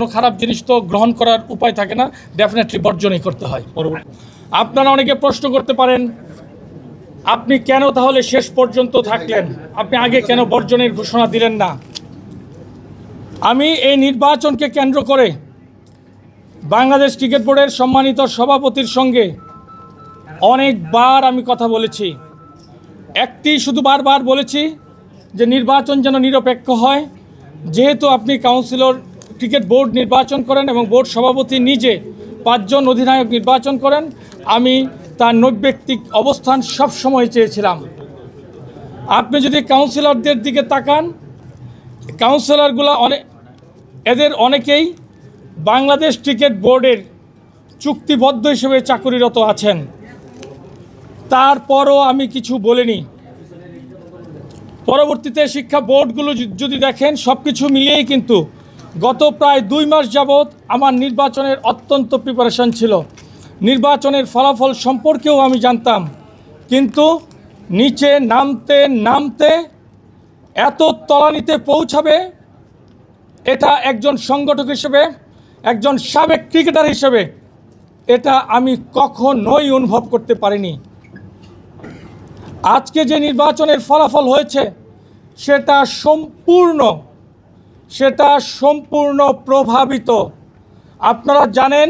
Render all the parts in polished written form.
কোনো খারাপ জিনিস তো গ্রহণ করার উপায় থাকে না, ডেফিনেটলি বর্জনই করতে হয়। আপনারা অনেকে প্রশ্ন করতে পারেন, আপনি কেন তাহলে শেষ পর্যন্ত থাকলেন, আপনি আগে কেন বর্জনের ঘোষণা দিলেন না? আমি এই নির্বাচনকে কেন্দ্র করে বাংলাদেশ ক্রিকেট বোর্ডের সম্মানিত সভাপতির সঙ্গে অনেকবার আমি কথা বলেছি। একটি শুধু বারবার বলেছি যে নির্বাচন যেন নিরপেক্ষ হয়। যেহেতু আপনি কাউন্সিলর ক্রিকেট বোর্ড নির্বাচন করেন এবং বোর্ড সভাপতি নিজে 5 জন অধিনায়ক নির্বাচন করেন, আমি তার নৈর্ব্যক্তিক অবস্থান সবসময় চেয়েছিলাম। আপনি যদি কাউন্সিলরদের দিকে তাকান, কাউন্সিলরগুলো এদের অনেকেই বাংলাদেশ ক্রিকেট বোর্ডের চুক্তিবদ্ধ হিসেবে চাকুরিরত আছেন। তারপরও আমি কিছু বলিনি। পরবর্তীতে শিক্ষা বোর্ডগুলো যদি দেখেন, সব কিছু মিলিয়েই কিন্তু গত প্রায় 2 মাস যাবৎ আমার নির্বাচনের অত্যন্ত প্রিপারেশন ছিল। নির্বাচনের ফলাফল সম্পর্কেও আমি জানতাম, কিন্তু নিচে নামতে নামতে এত তলানিতে পৌঁছাবে, এটা একজন সংগঠক হিসেবে, একজন সাবেক ক্রিকেটার হিসেবে এটা আমি কখনোই অনুভব করতে পারিনি। আজকে যে নির্বাচনের ফলাফল হয়েছে সেটা সম্পূর্ণ প্রভাবিত। আপনারা জানেন,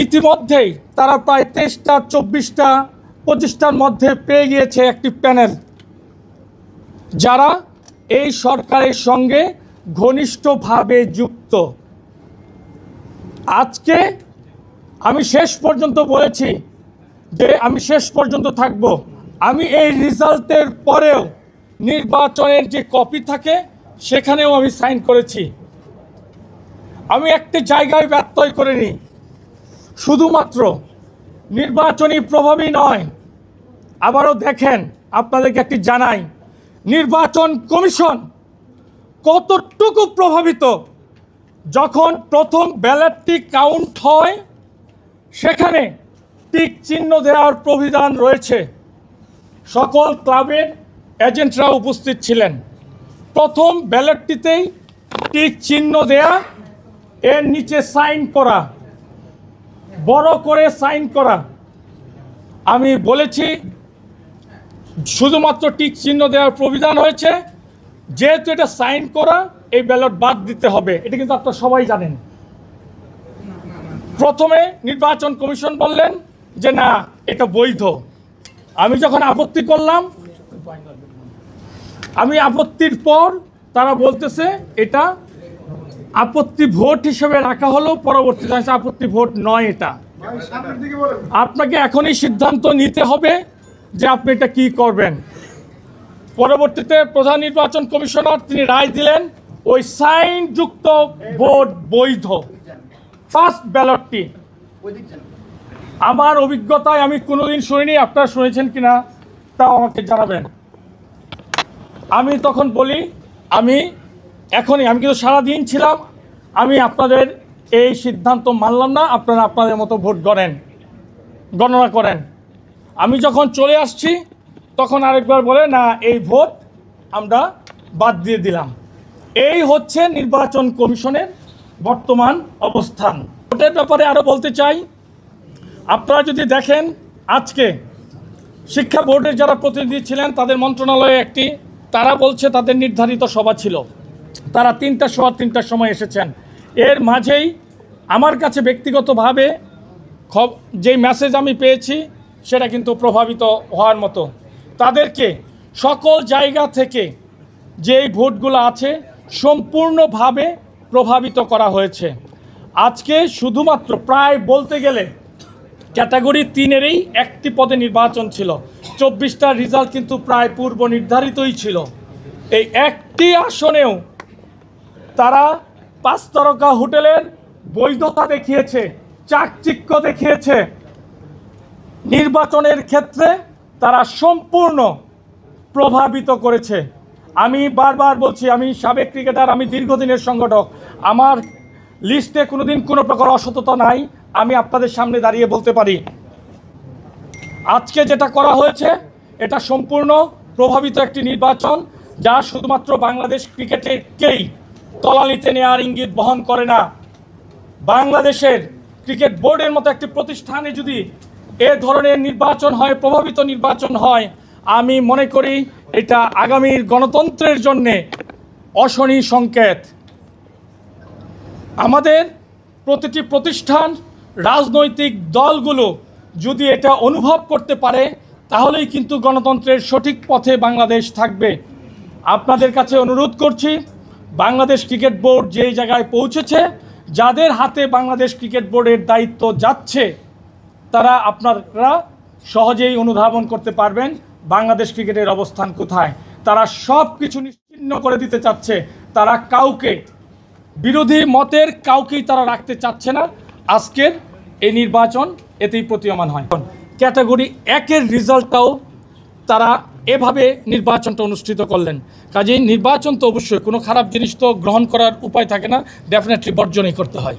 ইতিমধ্যেই তারা প্রায় 23টা 24টা 25টার মধ্যে পেয়ে গিয়েছে একটি প্যানেল, যারা এই সরকারের সঙ্গে ঘনিষ্ঠভাবে যুক্ত। আজকে আমি শেষ পর্যন্ত বলেছি যে আমি শেষ পর্যন্ত থাকব। আমি এই রেজাল্টের পরেও নির্বাচনের যে কপি থাকে সেখানেও আমি সাইন করেছি। আমি একটি জায়গায় ব্যত্যয় করিনি। শুধুমাত্র নির্বাচনী প্রভাবই নয়, আবারও দেখেন, আপনাদেরকে একটি জানাই, নির্বাচন কমিশন কতটুকু প্রভাবিত। যখন প্রথম ব্যালটটি কাউন্ট হয়, সেখানে টিক চিহ্ন দেওয়ার প্রবিধান রয়েছে। সকল ক্লাবের এজেন্টরা উপস্থিত ছিলেন। প্রথম ব্যালটটিতেই টিক চিহ্ন দেয়া, এর নিচে সাইন করা, বড় করে সাইন করা। আমি বলেছি শুধুমাত্র টিক চিহ্ন দেওয়ার প্রবিধান হয়েছে, যেহেতু এটা সাইন করা, এই ব্যালট বাদ দিতে হবে। এটা কিন্তু আপনারা সবাই জানেন। প্রথমে নির্বাচন কমিশন বললেন যে না, এটা বৈধ। আমি যখন আপত্তি করলাম, আমি আপত্তির পর তারা বলতেছে এটা আপত্তি ভোট হিসেবে রাখা হলো, পরবর্তীতে আপত্তি ভোট নয়। এটা আপনাকে এখনই সিদ্ধান্ত নিতে হবে যে আপনি এটা কি করবেন। পরবর্তীতে প্রধান নির্বাচন কমিশনার তিনি রায় দিলেন, ওই সাইন যুক্ত ভোট বৈধ। ফার্স্ট ব্যালটটি আমার অভিজ্ঞতায় আমি কোনোদিন শুনিনি, আপনারা শুনেছেন কিনা তাও আমাকে জানাবেন। আমি তখন বলি, আমি কিন্তু সারাদিন ছিলাম, আমি আপনাদের এই সিদ্ধান্ত মানলাম না, আপনারা আপনাদের মতো ভোট গণনা করেন। আমি যখন চলে আসছি তখন আরেকবার বলে না, এই ভোট আমরা বাদ দিয়ে দিলাম। এই হচ্ছে নির্বাচন কমিশনের বর্তমান অবস্থান। ভোটের ব্যাপারে আরও বলতে চাই, আপনারা যদি দেখেন, আজকে শিক্ষা বোর্ডের যারা প্রতিনিধি ছিলেন তাদের মন্ত্রণালয়ে তারা বলছে তাদের নির্ধারিত সভা ছিল, তারা 3টার সময় এসেছেন। এর মাঝেই আমার কাছে ব্যক্তিগতভাবে যে মেসেজ আমি পেয়েছি সেটা কিন্তু প্রভাবিত হওয়ার মতো। তাদেরকে সকল জায়গা থেকে যেই ভোটগুলো আছে সম্পূর্ণভাবে প্রভাবিত করা হয়েছে। আজকে শুধুমাত্র প্রায় বলতে গেলে ক্যাটাগরি 3-এরই একটি পদে নির্বাচন ছিল। 24টার রেজাল্ট কিন্তু প্রায় পূর্ব নির্ধারিতই ছিল। এই একটি আসনেও তারা 5 তারকা হোটেলের বৈধতা দেখিয়েছে, চাকচিক্য দেখিয়েছে। নির্বাচনের ক্ষেত্রে তারা সম্পূর্ণ প্রভাবিত করেছে। আমি বারবার বলছি, আমি সাবেক ক্রিকেটার, আমি দীর্ঘদিনের সংগঠক, আমার লিস্টে কোনোদিন কোনো প্রকার অসততা নাই। আমি আপনাদের সামনে দাঁড়িয়ে বলতে পারি, আজকে যেটা করা হয়েছে এটা সম্পূর্ণ প্রভাবিত একটি নির্বাচন, যা শুধুমাত্র বাংলাদেশ ক্রিকেটকেই তলানিতে নেওয়ার ইঙ্গিত বহন করে না। বাংলাদেশের ক্রিকেট বোর্ডের মতো একটি প্রতিষ্ঠানে যদি এ ধরনের নির্বাচন হয়, প্রভাবিত নির্বাচন হয়, আমি মনে করি এটা আগামীর গণতন্ত্রের জন্যে অশনি সংকেত। আমাদের প্রতিটি প্রতিষ্ঠান, রাজনৈতিক দলগুলো যদি এটা অনুভব করতে পারে, তাহলেই কিন্তু গণতন্ত্রের সঠিক পথে বাংলাদেশ থাকবে। আপনাদের কাছে অনুরোধ করছি, বাংলাদেশ ক্রিকেট বোর্ড যেই জায়গায় পৌঁছেছে, যাদের হাতে বাংলাদেশ ক্রিকেট বোর্ডের দায়িত্ব যাচ্ছে, তারা আপনারা সহজেই অনুধাবন করতে পারবেন বাংলাদেশ ক্রিকেটের অবস্থান কোথায়। তারা সব কিছু নিশ্চিহ্ন করে দিতে চাচ্ছে। তারা কাউকে, বিরোধী মতের কাউকেই তারা রাখতে চাচ্ছে না। আজকের এই নির্বাচন এতেই প্রতীয়মান হয়। ক্যাটাগরি 1-এর রেজাল্টটাও তারা এভাবে নির্বাচনটা অনুষ্ঠিত করলেন। কাজেই নির্বাচন তো অবশ্যই কোনো খারাপ জিনিস তো গ্রহণ করার উপায় থাকে না, ডেফিনেটলি বর্জনই করতে হয়।